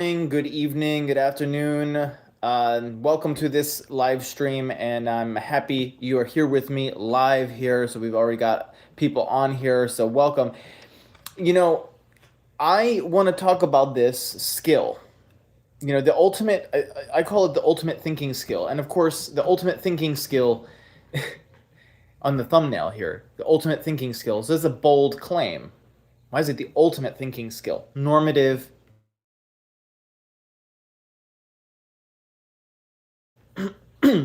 Good evening, good afternoon. Welcome to this live stream, and I'm happy you are here with me live here. So we've already got people on here, so welcome. You know, I want to talk about this skill. The ultimate, I call it the ultimate thinking skill. And of course, the ultimate thinking skill on the thumbnail here, the ultimate thinking skills, this is a bold claim. Why is it the ultimate thinking skill? Normative.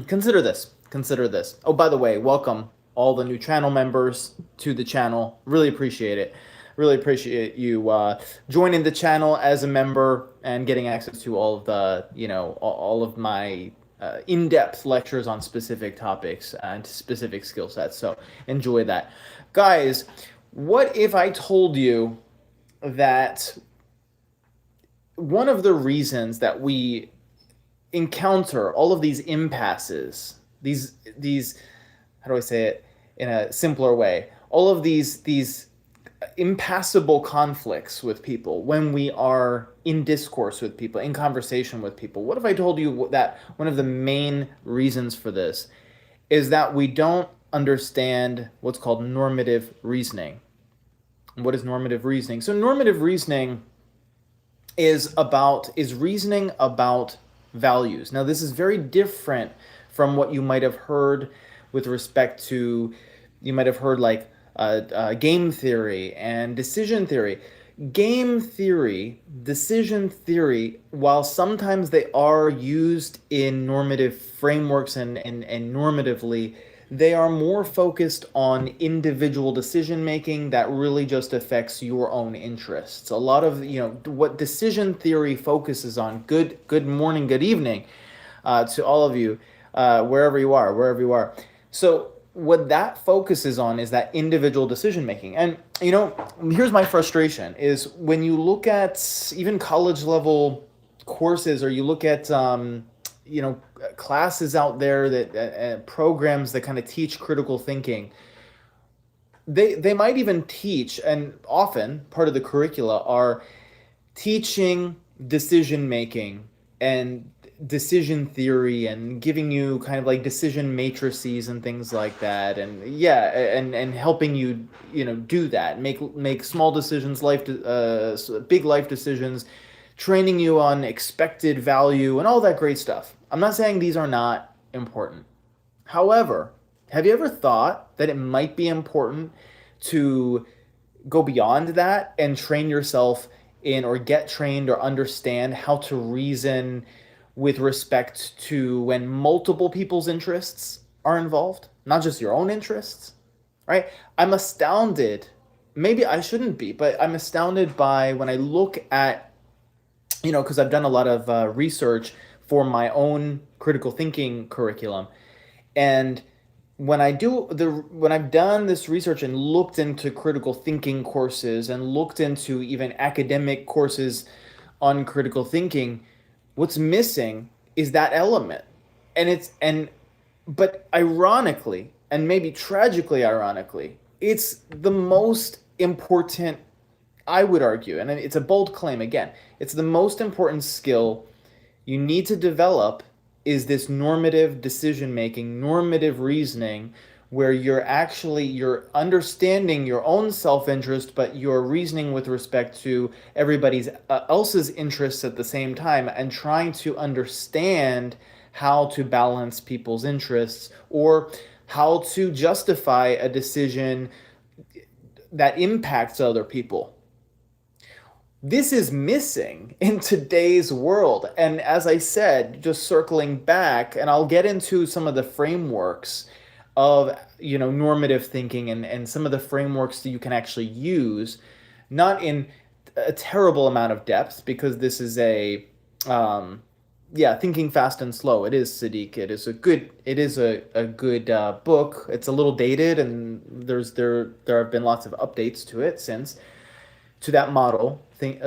Consider this. Consider this. Oh, by the way, welcome all the new channel members to the channel. Really appreciate it. Really appreciate you joining the channel as a member and getting access to all of the, all of my in-depth lectures on specific topics and specific skill sets. So enjoy that. Guys, what if I told you that one of the reasons that we encounter all of these impasses, these how do I say it in a simpler way? All of these impassable conflicts with people when we are in discourse with people, in conversation with people. What if I told you that one of the main reasons for this is that we don't understand what's called normative reasoning? What is normative reasoning? So normative reasoning is reasoning about values. Now, this is very different from what you might have heard with respect to, you might have heard like game theory and decision theory. Game theory, decision theory, while sometimes they are used in normative frameworks and normatively, they are more focused on individual decision making that really just affects your own interests. A lot of what decision theory focuses on. Good morning, good evening to all of you, wherever you are. So what that focuses on is that individual decision making. And here's my frustration is when you look at even college level courses, or you look at classes out there that programs that kind of teach critical thinking, they might even teach, and often part of the curricula are teaching decision making and decision theory and giving you kind of like decision matrices and things like that, and and helping you do that, make small decisions, big life decisions, training you on expected value and all that great stuff. I'm not saying these are not important. However, have you ever thought that it might be important to go beyond that and train yourself in, or get trained or understand how to reason with respect to when multiple people's interests are involved, not just your own interests, right? I'm astounded. Maybe I shouldn't be, but I'm astounded by when I look at, because I've done a lot of research for my own critical thinking curriculum. And when I've done this research and looked into critical thinking courses and looked into even academic courses on critical thinking, what's missing is that element. But ironically, and maybe tragically ironically, it's the most important, I would argue, and it's a bold claim again, it's the most important skill you need to develop, is this normative decision making, normative reasoning, where you're understanding your own self-interest, but you're reasoning with respect to everybody's else's interests at the same time, and trying to understand how to balance people's interests, or how to justify a decision that impacts other people. This is missing in today's world. And as I said, just circling back, and I'll get into some of the frameworks of normative thinking, and some of the frameworks that you can actually use, not in a terrible amount of depth, because this is Thinking Fast and Slow. It is, Sadiq. It is a good book. It's a little dated, and there have been lots of updates to it since, to that model thing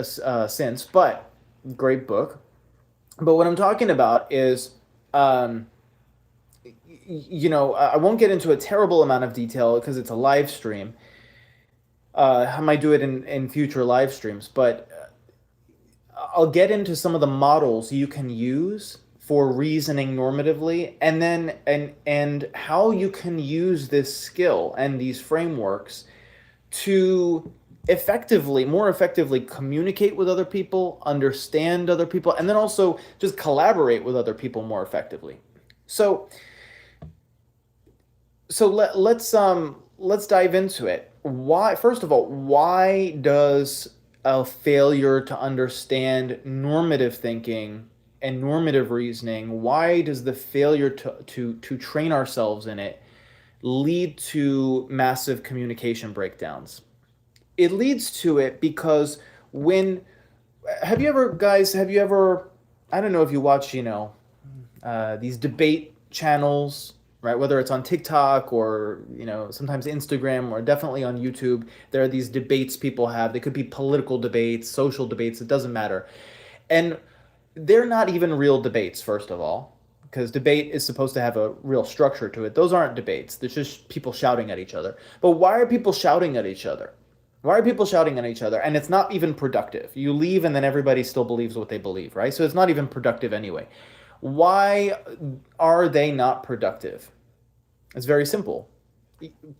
since, but great book. But what I'm talking about is, I won't get into a terrible amount of detail because it's a live stream. I might do it in future live streams, but I'll get into some of the models you can use for reasoning normatively, and then and how you can use this skill and these frameworks to more effectively communicate with other people, understand other people, and then also just collaborate with other people more effectively. So let's dive into it. Why, first of all, why does a failure to understand normative thinking and normative reasoning, why does the failure to train ourselves in it lead to massive communication breakdowns? It leads to it because when have you ever, I don't know if you watch, these debate channels, right? Whether it's on TikTok or, sometimes Instagram, or definitely on YouTube, there are these debates people have. They could be political debates, social debates, it doesn't matter. And they're not even real debates, first of all, because debate is supposed to have a real structure to it. Those aren't debates. It's just people shouting at each other. But why are people shouting at each other? Why are people shouting at each other? And it's not even productive. You leave and then everybody still believes what they believe, right? So it's not even productive anyway. Why are they not productive? It's very simple.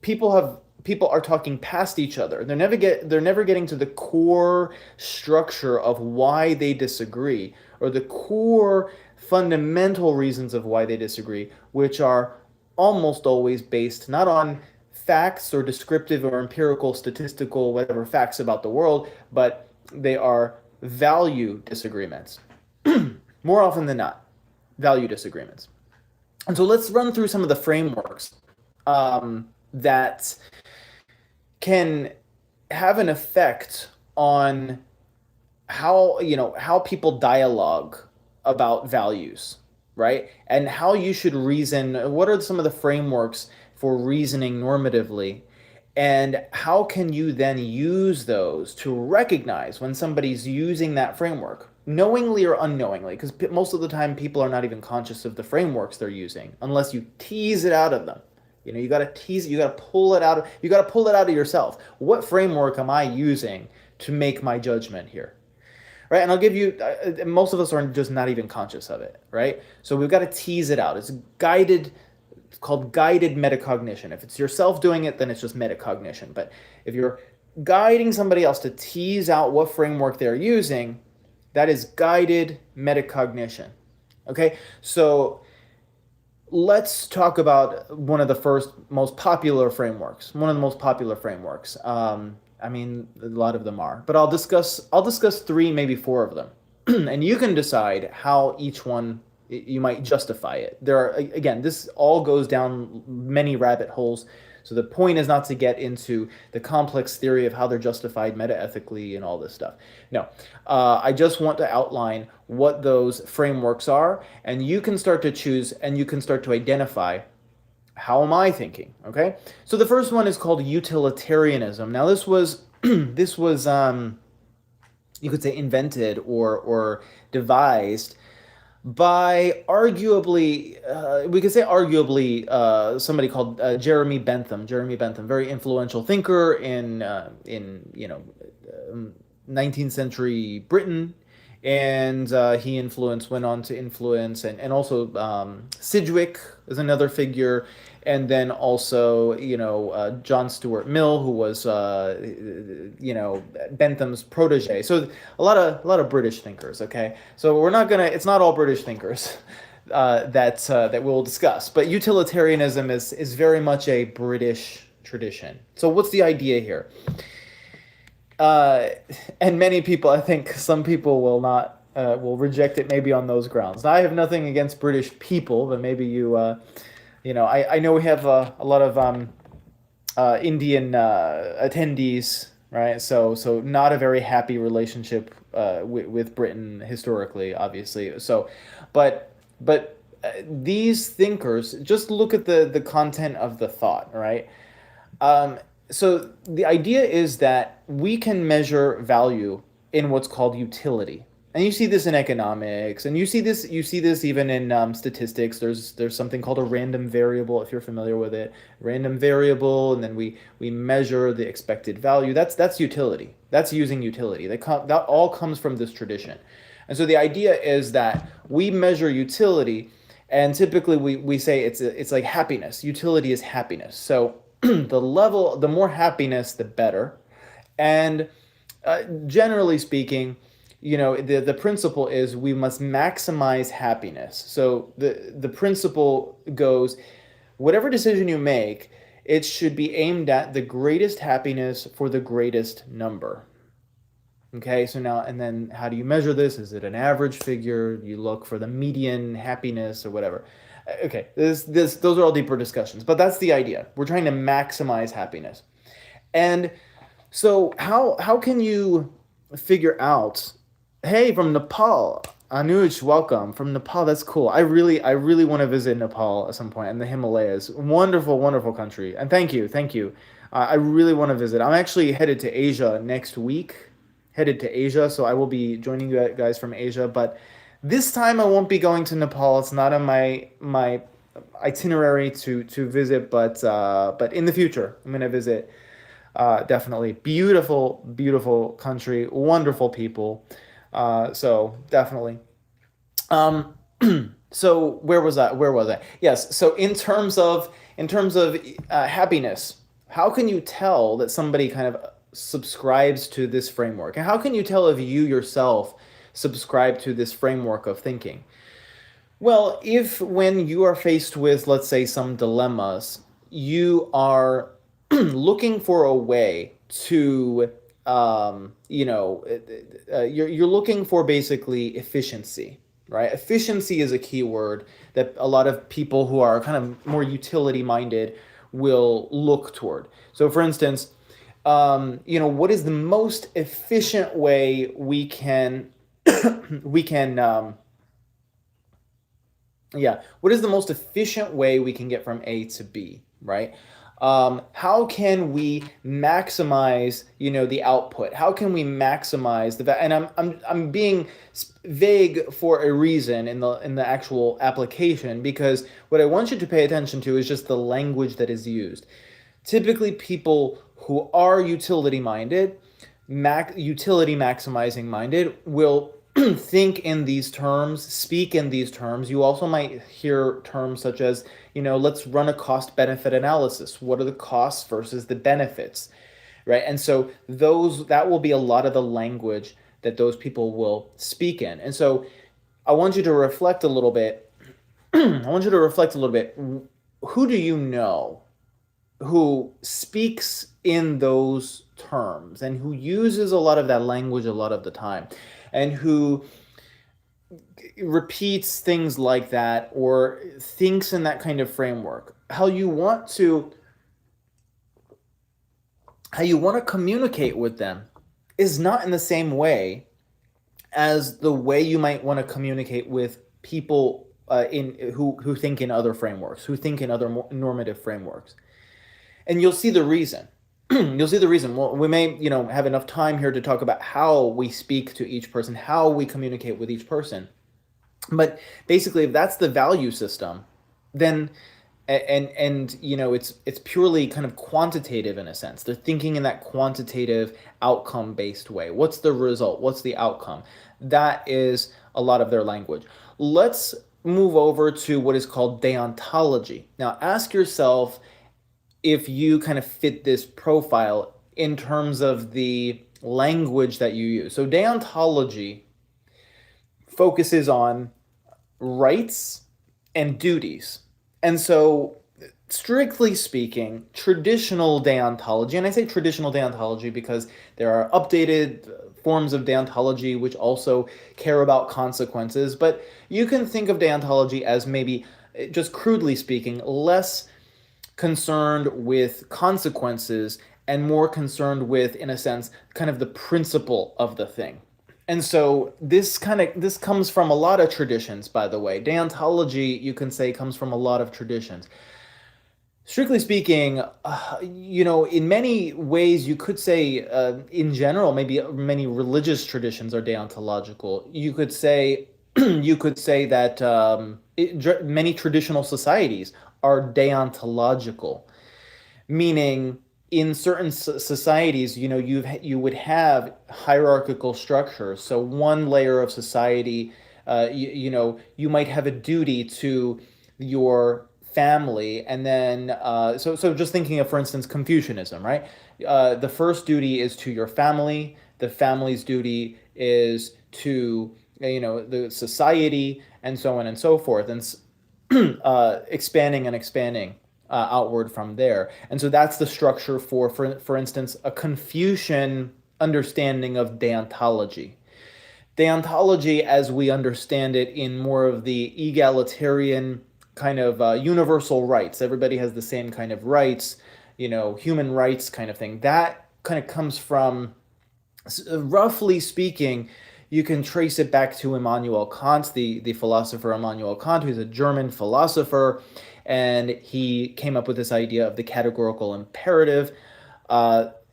People are talking past each other. They're never getting to the core structure of why they disagree, or the core fundamental reasons of why they disagree, which are almost always based not on facts or descriptive or empirical, statistical, whatever facts about the world, but they are value disagreements. More often than not, value disagreements. And so let's run through some of the frameworks that can have an effect on how people dialogue about values, right? And how you should reason. What are some of the frameworks for reasoning normatively? And how can you then use those to recognize when somebody's using that framework, knowingly or unknowingly? Because most of the time, people are not even conscious of the frameworks they're using unless you tease it out of them. You got to tease it, you got to pull it out. You got to pull it out of yourself. What framework am I using to make my judgment here? Right? And I'll give you, most of us are just not even conscious of it, right? So we've got to tease it out. It's called guided metacognition. If it's yourself doing it, then it's just metacognition. But if you're guiding somebody else to tease out what framework they're using, that is guided metacognition. Okay? So let's talk about one of the most popular frameworks. One of the most popular frameworks. I mean, a lot of them are, but I'll discuss 3, maybe 4 of them, and you can decide how each one you might justify it. There are, again, this all goes down many rabbit holes. So the point is not to get into the complex theory of how they're justified metaethically and all this stuff. No, I just want to outline what those frameworks are, and you can start to choose and you can start to identify, how am I thinking? Okay. So the first one is called utilitarianism. Now this was you could say invented or devised by we could say arguably somebody called Jeremy Bentham. Jeremy Bentham, very influential thinker in 19th century Britain, and he went on to influence, and also Sidgwick is another figure, and then also John Stuart Mill, who was Bentham's protege. So a lot of British thinkers. Okay, so it's not all British thinkers that we'll discuss, but utilitarianism is very much a British tradition. So what's the idea here? And many people, I think some people will reject it maybe on those grounds. Now, I have nothing against British people, but maybe I know we have a lot of Indian attendees, right? So not a very happy relationship with Britain historically, obviously. So, but these thinkers, just look at the content of the thought, right? So the idea is that we can measure value in what's called utility. And you see this in economics, and you see this even in statistics. There's something called a random variable, if you're familiar with it. Random variable, and then we measure the expected value. That's utility. That's using utility. That all comes from this tradition. And so the idea is that we measure utility, and typically we say it's like happiness. Utility is happiness. So the more happiness, the better. And generally speaking, the principle is we must maximize happiness. So the principle goes, whatever decision you make, it should be aimed at the greatest happiness for the greatest number. Okay, so now, and then how do you measure this? Is it an average figure? You look for the median happiness or whatever. Okay, those are all deeper discussions, but that's the idea. We're trying to maximize happiness. And so how can you figure out, hey, from Nepal, Anuj, welcome from Nepal. That's cool. I really want to visit Nepal at some point, and the Himalayas. Wonderful, wonderful country. And thank you, thank you. I really want to visit. I'm actually headed to Asia next week. Headed to Asia, so I will be joining you guys from Asia. But this time I won't be going to Nepal. It's not on my itinerary to visit, but in the future I'm gonna visit. Definitely beautiful, beautiful country, wonderful people. So definitely. Um, so where was I? Where was I? Yes. So in terms of happiness, how can you tell that somebody kind of subscribes to this framework, and how can you tell if you yourself subscribe to this framework of thinking? Well, if when you are faced with, let's say, some dilemmas, you are looking for a way to, you're looking for basically efficiency, right? Efficiency is a key word that a lot of people who are kind of more utility minded will look toward. So, for instance, what is the most efficient way we can yeah, what is the most efficient way we can get from A to B, right? How can we maximize, the output? How can we maximize and I'm being vague for a reason in the actual application, because what I want you to pay attention to is just the language that is used. Typically, people who are utility minded, utility maximizing minded, will think in these terms, speak in these terms. You also might hear terms such as, let's run a cost benefit analysis. What are the costs versus the benefits, right? And so that will be a lot of the language that those people will speak in. And so I want you to reflect a little bit. I want you to reflect a little bit. Who do you know who speaks in those terms and who uses a lot of that language a lot of the time, and who repeats things like that or thinks in that kind of framework? How you want to communicate with them is not in the same way as the way you might want to communicate with people in who think in other frameworks, who think in other normative frameworks. And you'll see the reason. You'll see the reason. Well, we may, have enough time here to talk about how we speak to each person, how we communicate with each person. But basically, if that's the value system, then it's purely kind of quantitative in a sense. They're thinking in that quantitative outcome based way. What's the result? What's the outcome? That is a lot of their language. Let's move over to what is called deontology. Now, ask yourself if you kind of fit this profile in terms of the language that you use. So deontology focuses on rights and duties. And so, strictly speaking, traditional deontology, and I say traditional deontology because there are updated forms of deontology which also care about consequences, but you can think of deontology as maybe, just crudely speaking, less concerned with consequences and more concerned with, in a sense, kind of the principle of the thing. And so this comes from a lot of traditions, by the way. Deontology, you can say, comes from a lot of traditions. Strictly speaking, in many ways, you could say, in general, maybe many religious traditions are deontological. You could say, you could say that many traditional societies are deontological, meaning in certain societies, you would have hierarchical structures. So one layer of society, you might have a duty to your family, and then so just thinking of, for instance, Confucianism, right? The first duty is to your family. The family's duty is to the society, and so on and so forth, and expanding and expanding outward from there. And so that's the structure for instance, a Confucian understanding of deontology. Deontology, as we understand it in more of the egalitarian kind of universal rights, everybody has the same kind of rights, human rights kind of thing. That kind of comes from, roughly speaking, you can trace it back to Immanuel Kant, the philosopher Immanuel Kant, who's a German philosopher, and he came up with this idea of the categorical imperative.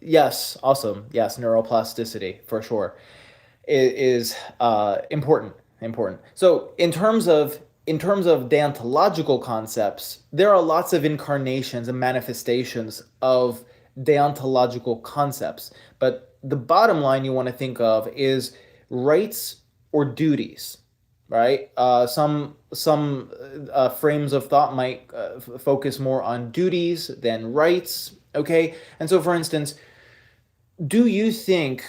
Yes, awesome. Yes, neuroplasticity for sure is important. Important. So in terms of deontological concepts, there are lots of incarnations and manifestations of deontological concepts. But the bottom line you want to think of is rights or duties, right? Some frames of thought might focus more on duties than rights. Okay, and so for instance, do you think,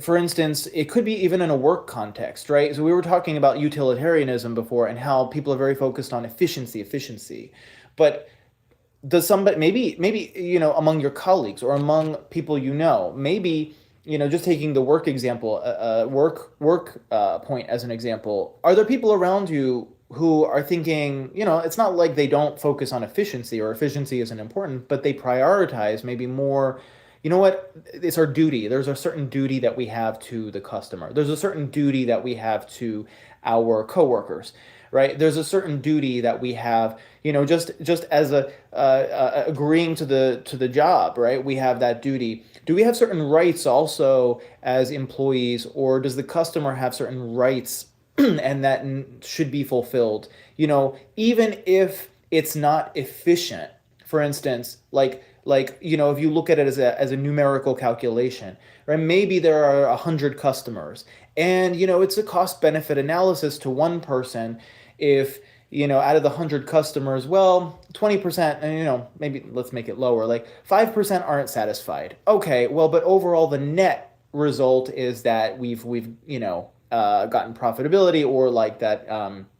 for instance, it could be even in a work context, right? So we were talking about utilitarianism before and how people are very focused on efficiency. But does somebody, maybe among your colleagues or among people, maybe, just taking the work example, work point as an example, are there people around you who are thinking, it's not like they don't focus on efficiency or efficiency isn't important, but they prioritize maybe more, what, it's our duty. There's a certain duty that we have to the customer. There's a certain duty that we have to our coworkers, right? There's a certain duty that we have, just as agreeing to the job, right? We have that duty. Do we have certain rights also as employees, or does the customer have certain rights and that should be fulfilled? Even if it's not efficient, for instance, like if you look at it as a numerical calculation, right? Maybe there are 100 customers, and it's a cost benefit analysis to one person. If out of the 100 customers, well, 20%, and maybe let's make it lower, like 5% aren't satisfied. Okay, well, but overall the net result is that we've gotten profitability, or like that,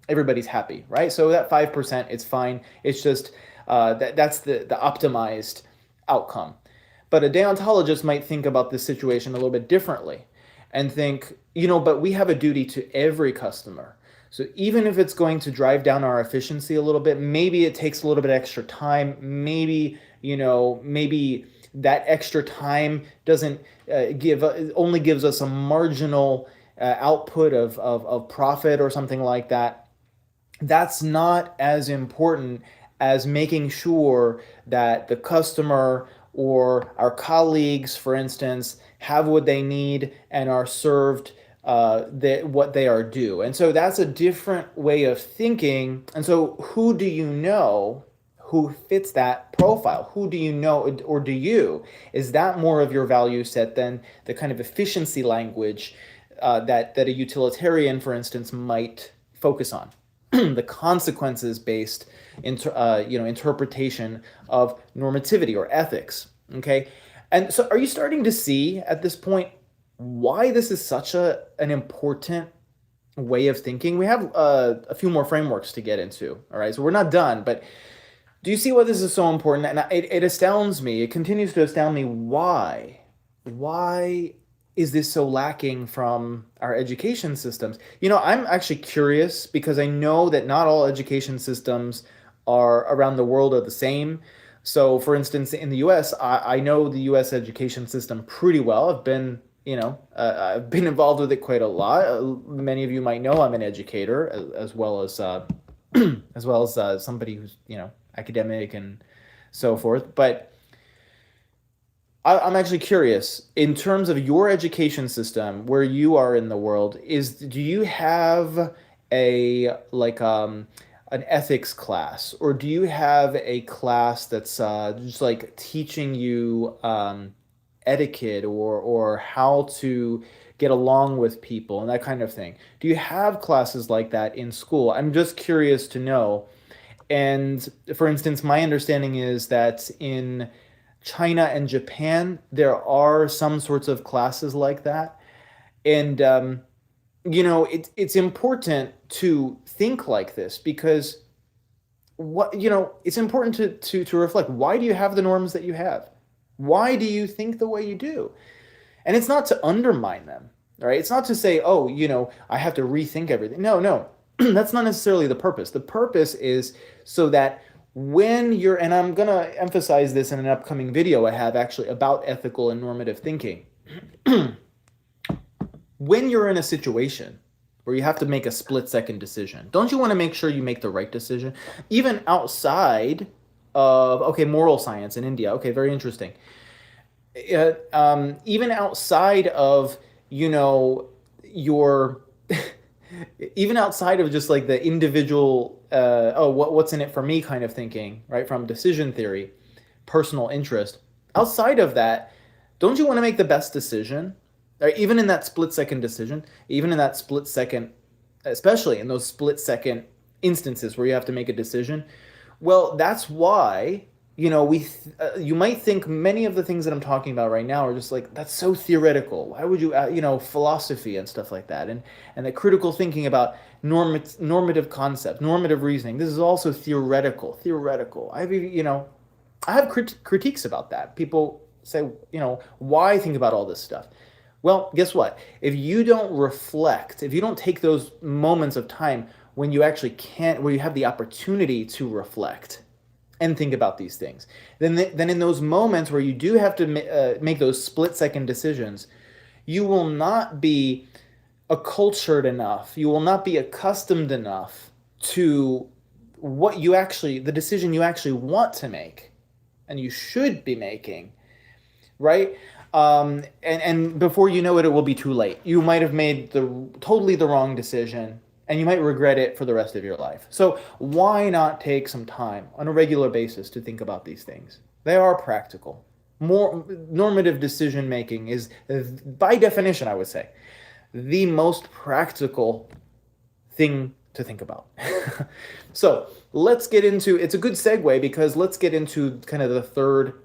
everybody's happy, right? So that 5%, it's fine. It's just that's the optimized outcome. But a deontologist might think about this situation a little bit differently and think, but we have a duty to every customer. So even if it's going to drive down our efficiency a little bit, maybe it takes a little bit extra time. Maybe that extra time doesn't only gives us a marginal output of profit or something like that. That's not as important as making sure that the customer or our colleagues, for instance, have what they need and are served what they are due. And so that's a different way of thinking. And so who do you know who fits that profile? Who do you know, or do you? Is that more of your value set than the kind of efficiency language that a utilitarian, for instance, might focus on? The consequences based interpretation of normativity or ethics. Okay, and so are you starting to see at this point why this is such an important way of thinking? We have a few more frameworks to get into. All right, so we're not done, but do you see why this is so important? And it astounds me. It continues to astound me. Why is this so lacking from our education systems? I'm actually curious, because I know that not all education systems are around the world are the same. So, for instance, in the U.S., I know the U.S. education system pretty well. I've been involved with it quite a lot. Many of you might know I'm an educator, as well as somebody who's academic and so forth. But I'm actually curious, in terms of your education system, where you are in the world, do you have a like an ethics class, or do you have a class that's just like teaching you etiquette or how to get along with people and that kind of thing? Do you have classes like that in school? I'm just curious to know. And for instance, my understanding is that in China and Japan, there are some sorts of classes like that. And, it's important to think like this because it's important to reflect. Why do you have the norms that you have? Why do you think the way you do? And it's not to undermine them, right? It's not to say, oh, I have to rethink everything. No, no, that's not necessarily the purpose. The purpose is so that when you're, and I'm going to emphasize this in an upcoming video I have actually about ethical and normative thinking. When you're in a situation where you have to make a split-second decision, don't you want to make sure you make the right decision? Even outside of, okay, moral science in India. Okay, very interesting. Even outside of, your even outside of just like the individual what's in it for me kind of thinking, right, from decision theory, personal interest, outside of that, don't you want to make the best decision? Right? Even in that split second decision, even in that split second, especially in those split second instances where you have to make a decision, well, that's why, you might think many of the things that I'm talking about right now are just like, that's so theoretical. Why would you, philosophy and stuff like that, and the critical thinking about normative concepts, normative reasoning. This is also theoretical. I have critiques about that. People say, why think about all this stuff? Well, guess what? If you don't reflect, if you don't take those moments of time when you actually can't, where you have the opportunity to reflect and think about these things, then in those moments where you do have to make those split-second decisions, you will not be acculturated enough, you will not be accustomed enough to the decision you actually want to make and you should be making, right? And before you know it, it will be too late. You might have made totally the wrong decision, and you might regret it for the rest of your life. So why not take some time on a regular basis to think about these things? They are practical. More normative decision making is, by definition, I would say, the most practical thing to think about. So let's get into, it's a good segue because let's get into kind of the third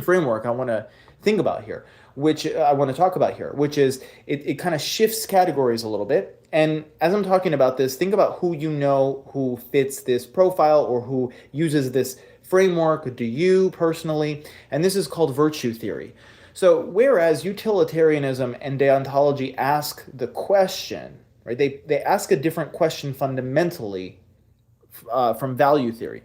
framework I want to think about here, which I want to talk about here, which is it kind of shifts categories a little bit. And as I'm talking about this, think about who fits this profile or who uses this framework. Do you personally? And this is called virtue theory. So whereas utilitarianism and deontology ask the question, right? They ask a different question fundamentally from value theory.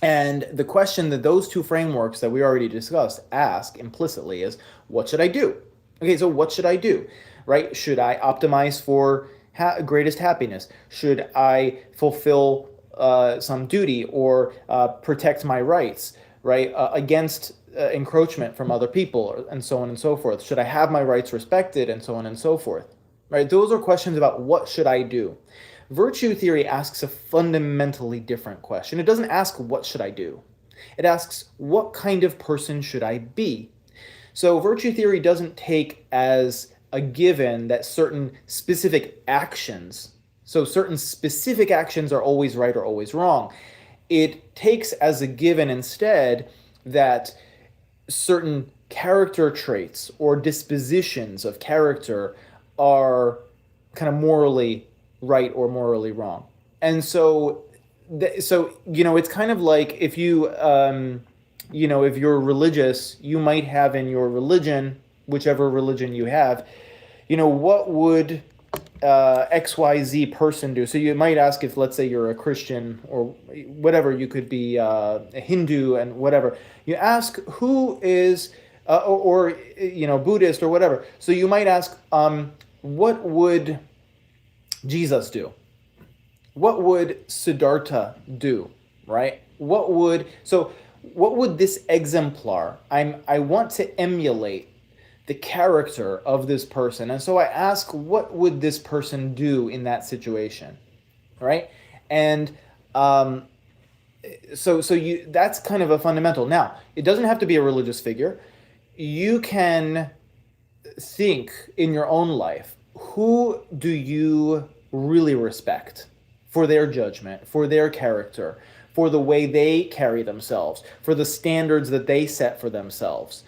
And the question that those two frameworks that we already discussed ask implicitly is, what should I do? Okay, so what should I do, right? Should I optimize for greatest happiness? Should I fulfill some duty or protect my rights, right, against encroachment from other people, and so on and so forth? Should I have my rights respected, and so on and so forth, right? Those are questions about what should I do. Virtue theory asks a fundamentally different question. It doesn't ask, what should I do? It asks, what kind of person should I be? So virtue theory doesn't take as a given that certain specific actions are always right or always wrong. It takes as a given instead that certain character traits or dispositions of character are kind of morally right or morally wrong. And so it's kind of like if if you're religious, you might have in your religion, whichever religion you have, what would XYZ person do? So you might ask, if let's say you're a Christian or whatever, you could be a Hindu and whatever. You ask who is or Buddhist or whatever. So you might ask, what would Jesus do? What would Siddhartha do, right? what would this exemplar, I want to emulate the character of this person. And so I ask, what would this person do in that situation? Right? And um, so you that's kind of a fundamental. Now, it doesn't have to be a religious figure. You can think in your own life, who do you really respect for their judgment, for their character, for the way they carry themselves, for the standards that they set for themselves?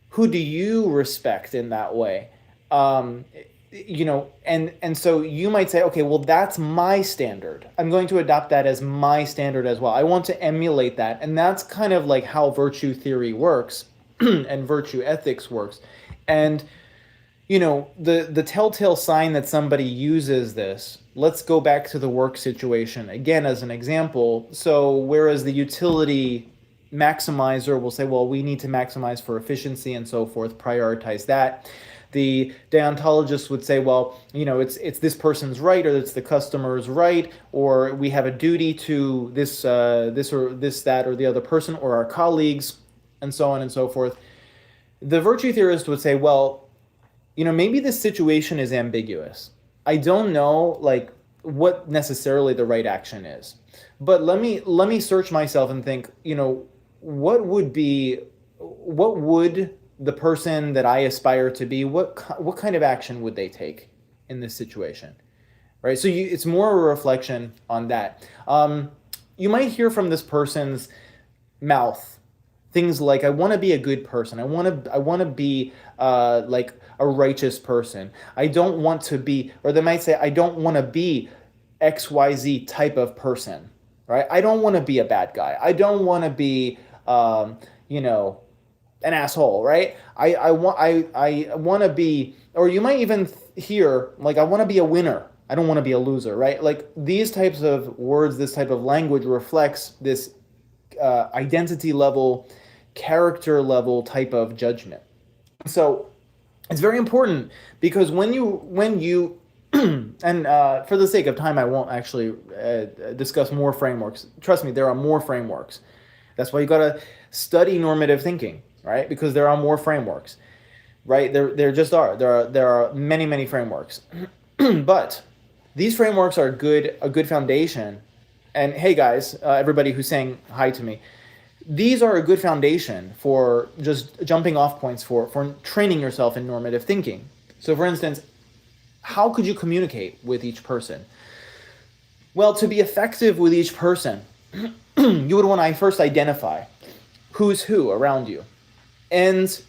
Who do you respect in that way? Um, and so you might say, okay, well, that's my standard. I'm going to adopt that as my standard as well. I want to emulate that. And that's kind of like how virtue theory works and virtue ethics works. And the telltale sign that somebody uses this, let's go back to the work situation again as an example. So whereas the utility maximizer will say, well, we need to maximize for efficiency and so forth, prioritize that. The deontologist would say, well, it's this person's right, or it's the customer's right, or we have a duty to this or this, that, or the other person, or our colleagues, and so on and so forth. The virtue theorist would say, well, maybe this situation is ambiguous. I don't know, like, what necessarily the right action is. But let me search myself and think, what would the person that I aspire to be, what kind of action would they take in this situation? Right? So it's more a reflection on that. You might hear from this person's mouth things like, I want to be a good person. I want to be like a righteous person. I don't want to be, or they might say, I don't want to be XYZ type of person, right? I don't want to be a bad guy. I don't want to be, an asshole, right? I want to be, or you might even hear, like, I want to be a winner. I don't want to be a loser, right? Like, these types of words, this type of language reflects this identity level, character level type of judgment. So it's very important, because when you and for the sake of time, I won't actually discuss more frameworks. Trust me, there are more frameworks. That's why you got to study normative thinking, right? Because there are more frameworks, right? There just are. There are many frameworks, but these frameworks are a good foundation. And hey, guys, everybody who's saying hi to me, these are a good foundation for just jumping off points for training yourself in normative thinking. So, for instance, how could you communicate with each person? Well, to be effective with each person, you would want to first identify who's who around you. And,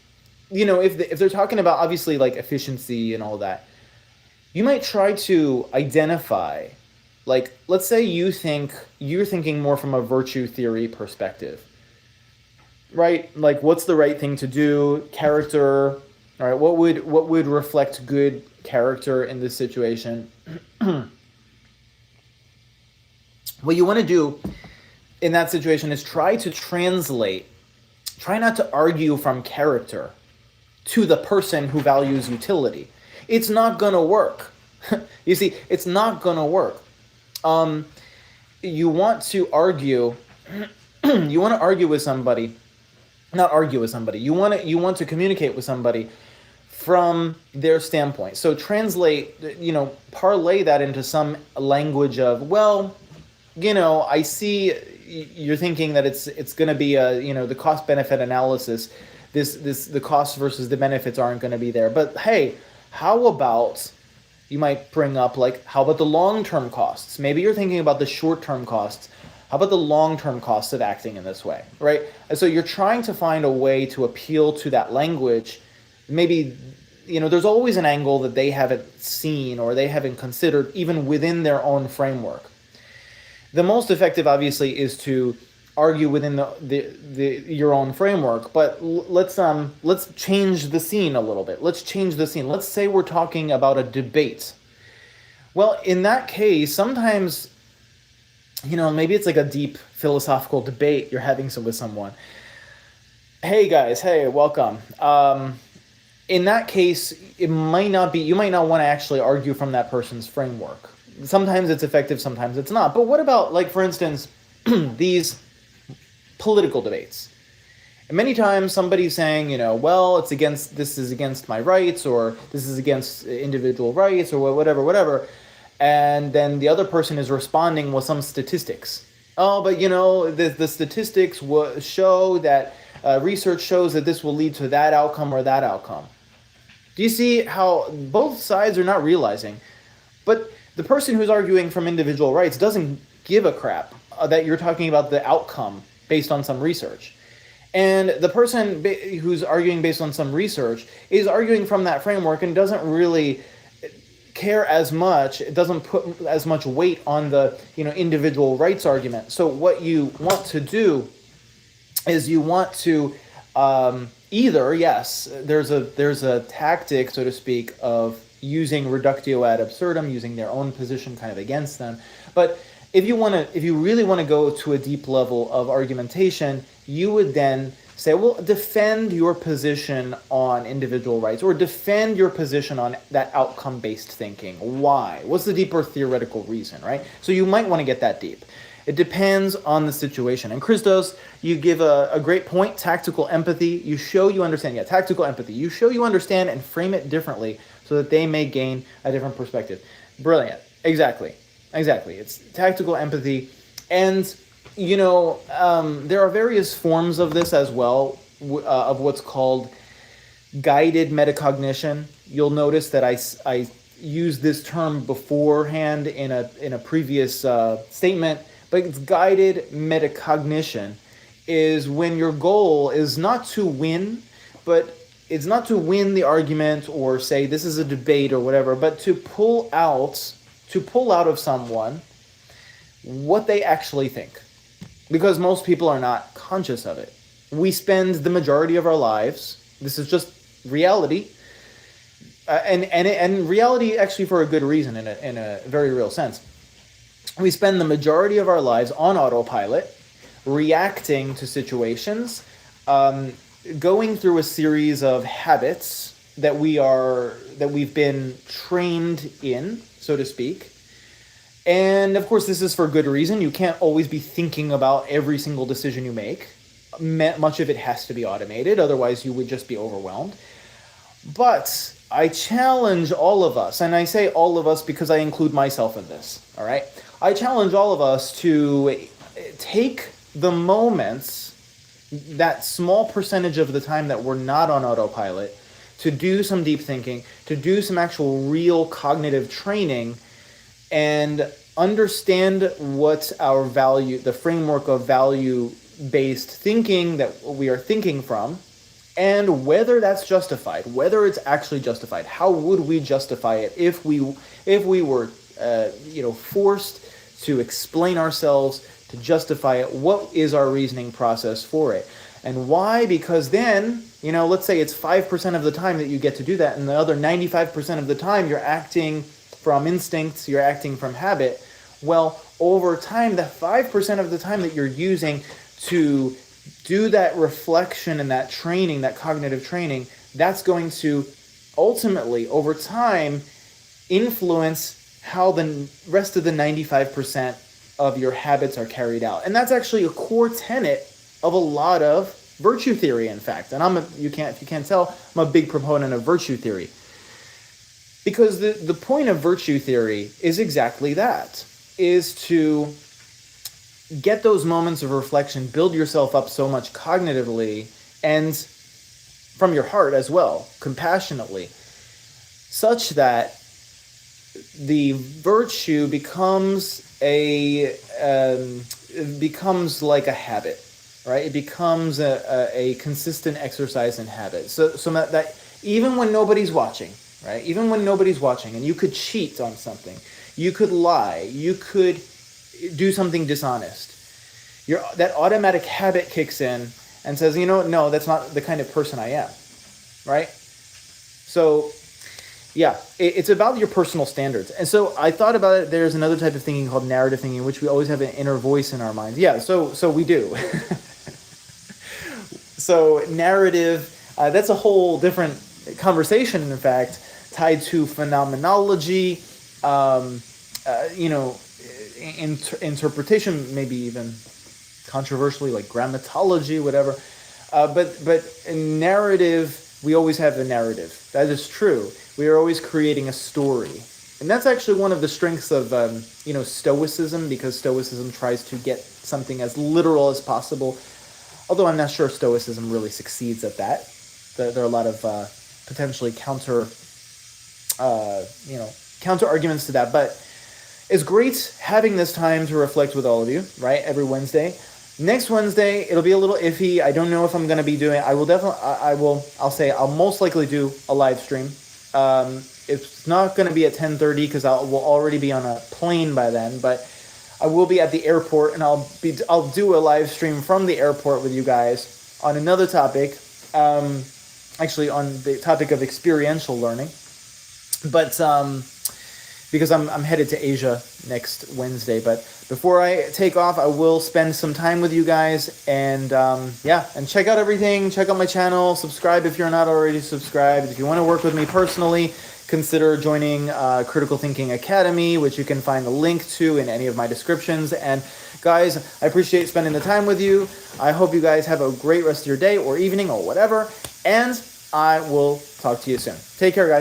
if they're talking about, obviously, like, efficiency and all that, you might try to identify, like, let's say you're thinking more from a virtue theory perspective, right? Like, what's the right thing to do? Character, all right? What would reflect good character in this situation? What you want to do in that situation is try not to argue from character to the person who values utility. It's not gonna work. You see, it's not gonna work. You want to argue. You want to argue with somebody, not argue with somebody. You want to communicate with somebody from their standpoint. So translate, parlay that into some language of, well, I see you're thinking that it's going to be the cost benefit analysis. The costs versus the benefits aren't going to be there. But hey, how about, you might bring up, like, how about the long-term costs? Maybe you're thinking about the short-term costs. How about the long-term costs of acting in this way, right? And so you're trying to find a way to appeal to that language. Maybe, there's always an angle that they haven't seen or they haven't considered, even within their own framework. The most effective, obviously, is to argue within your own framework. But let's change the scene a little bit. Let's change the scene. Let's say we're talking about a debate. Well, in that case, sometimes, maybe it's like a deep philosophical debate you're having with someone. Hey guys, hey, welcome. In that case, you might not want to actually argue from that person's framework. Sometimes it's effective, sometimes it's not. But what about, like, for instance, these political debates. And many times somebody's saying, well, this is against my rights, or this is against individual rights, or whatever. And then the other person is responding with some statistics. Oh, but the statistics show that research shows that this will lead to that outcome or that outcome. Do you see how both sides are not realizing? But the person who's arguing from individual rights doesn't give a crap that you're talking about the outcome based on some research. And the person who's arguing based on some research is arguing from that framework and doesn't really care as much. It doesn't put as much weight on the individual rights argument. So what you want to do is you want to either, yes, there's a tactic, so to speak, of using reductio ad absurdum, using their own position kind of against them. But if you really want to go to a deep level of argumentation, you would then say, well, defend your position on individual rights, or defend your position on that outcome-based thinking. Why? What's the deeper theoretical reason, right? So you might want to get that deep. It depends on the situation. And Christos, you give a great point, tactical empathy. You show you understand. Yeah, tactical empathy. You show you understand and frame it differently so that they may gain a different perspective. Brilliant. Exactly. It's tactical empathy. And, there are various forms of this as well, of what's called guided metacognition. You'll notice that I used this term beforehand in a previous statement, but it's guided metacognition is when your goal is not to win, but it's not to win the argument or say this is a debate or whatever, but to pull out of someone what they actually think. Because most people are not conscious of it. We spend the majority of our lives, this is just reality, and reality actually for a good reason in a very real sense. We spend the majority of our lives on autopilot, reacting to situations, going through a series of habits that we've been trained in, so to speak. And of course, this is for good reason. You can't always be thinking about every single decision you make. Much of it has to be automated, otherwise you would just be overwhelmed. But I challenge all of us, and I say all of us because I include myself in this, all right? I challenge all of us to take the moments, that small percentage of the time that we're not on autopilot, to do some deep thinking, to do some actual real cognitive training, and understand what our value, the framework of value-based thinking that we are thinking from, and whether that's justified, whether it's actually justified. How would we justify it if we were forced to explain ourselves, to justify it? What is our reasoning process for it? And why? Because then, let's say it's 5% of the time that you get to do that, and the other 95% of the time you're acting from instincts, you're acting from habit. Well, over time, the 5% of the time that you're using to do that reflection and that training, that cognitive training, that's going to ultimately, over time, influence how the rest of the 95% of your habits are carried out. And that's actually a core tenet of a lot of virtue theory, in fact. And if you can't tell, I'm a big proponent of virtue theory. Because the point of virtue theory is exactly that, is to get those moments of reflection, build yourself up so much cognitively and from your heart as well, compassionately, such that the virtue becomes like a habit, right? It becomes a consistent exercise and habit. So that even when nobody's watching, right? Even when nobody's watching, and you could cheat on something, you could lie, you could do something dishonest, that automatic habit kicks in and says, no, that's not the kind of person I am, right? So, yeah, it's about your personal standards. And so I thought about it, there's another type of thinking called narrative thinking, in which we always have an inner voice in our minds. Yeah, so we do. So narrative, that's a whole different conversation, in fact, tied to phenomenology, interpretation, maybe even controversially, like grammatology, whatever. But in narrative, we always have the narrative. That is true. We are always creating a story, and that's actually one of the strengths of Stoicism, because Stoicism tries to get something as literal as possible. Although I'm not sure Stoicism really succeeds at that. There are a lot of potentially counter arguments to that, but it's great having this time to reflect with all of you, right? Every Wednesday. Next Wednesday, it'll be a little iffy. I don't know if I'm going to be doing, I'll most likely do a live stream. It's not going to be at 10:30 because we'll already be on a plane by then, but I will be at the airport, and I'll do a live stream from the airport with you guys on another topic, actually on the topic of experiential learning. But because I'm headed to Asia next Wednesday. But before I take off, I will spend some time with you guys, and and check out everything. Check out my channel. Subscribe if you're not already subscribed. If you want to work with me personally, consider joining Critical Thinking Academy, which you can find the link to in any of my descriptions. And guys, I appreciate spending the time with you. I hope you guys have a great rest of your day or evening or whatever, and I will talk to you soon. Take care, guys.